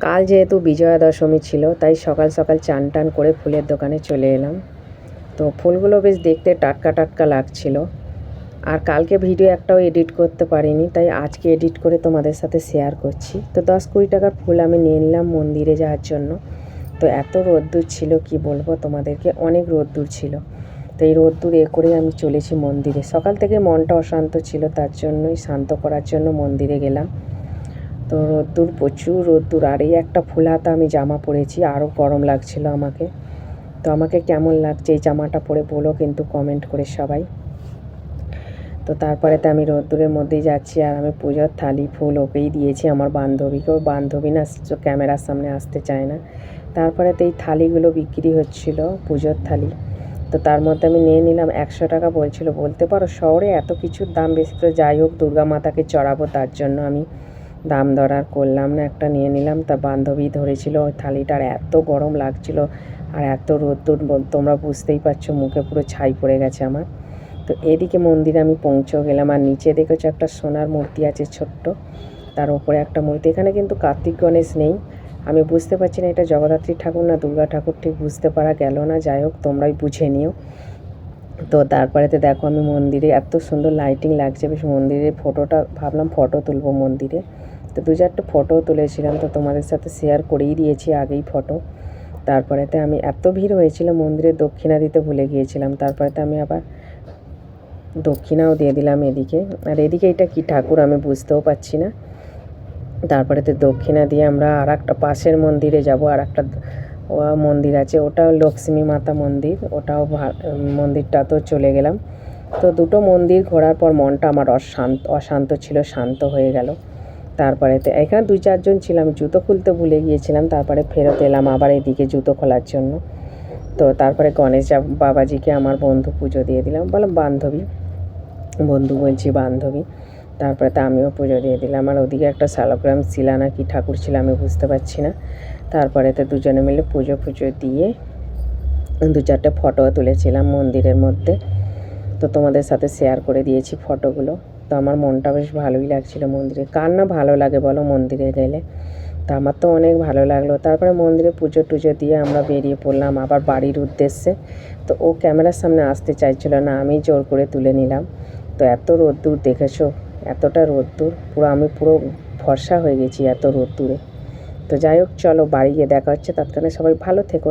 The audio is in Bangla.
কাল যেহেতু বিজয়া দশমী ছিল তাই সকাল সকাল চান টান করে ফুলের দোকানে চলে এলাম। তো ফুলগুলো বেশ দেখতে টাটকা টাটকা লাগছিল। আর কালকে ভিডিও একটাও এডিট করতে পারিনি, তাই আজকে এডিট করে তোমাদের সাথে শেয়ার করছি। তো 10-20 টাকার ফুল আমি নিয়ে নিলাম মন্দিরে যাওয়ার জন্য। তো এত রোদ্দুর ছিল কি বলবো তোমাদেরকে, অনেক রোদ্দুর ছিল। তো এই রোদ্দুর করে আমি চলেছি মন্দিরে। সকাল থেকে মনটা অশান্ত ছিল, তার জন্যই শান্ত করার জন্য মন্দিরে গেলাম। তো রোদ্দুর, প্রচুর রোদ্দুর। আর এই একটা ফুল হাতা আমি জামা পরেছি, আরও গরম লাগছিল আমাকে। তো আমাকে কেমন লাগছে এই জামাটা পরে বলো কিন্তু কমেন্ট করে সবাই। তো তারপরেতে আমি রোদ্দুরের মধ্যেই যাচ্ছি, আর আমি পুজোর থালি ফুল ওকেই দিয়েছি, আমার বান্ধবীকে। ওর বান্ধবী না ক্যামেরার সামনে আসতে চায় না। তারপরেতে এই থালিগুলো বিক্রি হচ্ছিল, পুজোর থালি। তো তার মধ্যে আমি নিয়ে নিলাম। 100 টাকা বলছিল। বলতে পারো শহরে এত কিছুর দাম বেশি, তো যাই হোক দুর্গা মাতাকে চড়াবো তার জন্য আমি দাম দর আর করলাম না, একটা নিয়ে নিলাম। তা বান্ধবী ধরেছিল ওই থালিটার, এত গরম লাগছিল আর এত রোদ্দুর, তোমরা বুঝতেই পারছো, মুখে পুরো ছাই পড়ে গেছে আমার। তো এদিকে মন্দিরে আমি পৌঁছেও গেলাম। আর নিচে দেখেছো একটা সোনার মূর্তি আছে ছোট্ট, তার ওপরে একটা মূর্তি। এখানে কিন্তু কার্তিক গণেশ নেই, আমি বুঝতে পারছি না এটা জগদ্ধাত্রী ঠাকুর না দুর্গা ঠাকুর, ঠিক বুঝতে পারা গেল না। যাই হোক তোমরাই বুঝে নিও। তো তারপরেতে দেখো আমি মন্দিরে, এত সুন্দর লাইটিং লাগছে বেশ মন্দিরের। ফটোটা ভাবলাম ফটো তুলবো মন্দিরে। তো 2-4টা ফটোও তুলেছিলাম, তো তোমাদের সাথে শেয়ার করেই দিয়েছি আগেই ফটো। তারপরেতে আমি, এত ভিড় হয়েছিল মন্দিরে, দক্ষিণা দিতে ভুলে গিয়েছিলাম। তারপরেতে আমি আবার দক্ষিণাও দিয়ে দিলাম এদিকে। আর এদিকে এটা কি ঠাকুর আমি বুঝতেও পারছি না। তারপরেতে দক্ষিণা দিয়ে আমরা আর একটা পাশের মন্দিরে যাব। আর একটা মন্দির আছে, ওটাও লক্ষ্মী মাতা মন্দির, ওটাও মন্দিরটাতেও চলে গেলাম। তো দুটো মন্দির ঘোরার পর মনটা আমার অশান্ত ছিল, শান্ত হয়ে গেল। তারপরেতে এখানে 2-4 জন ছিলাম, জুতো খুলতে ভুলে গিয়েছিলাম। তারপরে ফেরত এলাম আবার এদিকে জুতো খোলার জন্য। তো তারপরে গণেশ বাবাজিকে আমার বন্ধু পুজো দিয়ে দিলাম, বললাম বান্ধবী, বন্ধু বলছি বান্ধবী। তারপরে তো আমিও পুজো দিয়ে দিলাম। আর ওদিকে একটা শালগ্রাম শিলা না কি ঠাকুর ছিল আমি বুঝতে পারছি না। তারপরে তো দুজনে মিলে পুজো দিয়ে 2-4টে ফটো তুলেছিলাম মন্দিরের মধ্যে। তো তোমাদের সাথে শেয়ার করে দিয়েছি ফটোগুলো। তো আমার মনটা বেশ ভালোই লাগছিল মন্দিরে। কার না ভালো লাগে বলো মন্দিরে গেলে? তো আমার তো অনেক ভালো লাগলো। তারপরে মন্দিরে পুজো দিয়ে আমরা বেরিয়ে পড়লাম আবার বাড়ির উদ্দেশ্যে। তো ও ক্যামেরার সামনে আসতে চাইছিল না, আমি জোর করে তুলে নিলাম। তো এত রোদ্দুর দেখেছো, এতটা রোদ্দুর, আমি পুরো ফর্সা হয়ে গেছি এত রোদ্দুরে। তো যাই হোক চলো বাড়ি গিয়ে দেখা হচ্ছে। ততক্ষণে সবাই ভালো থেকো।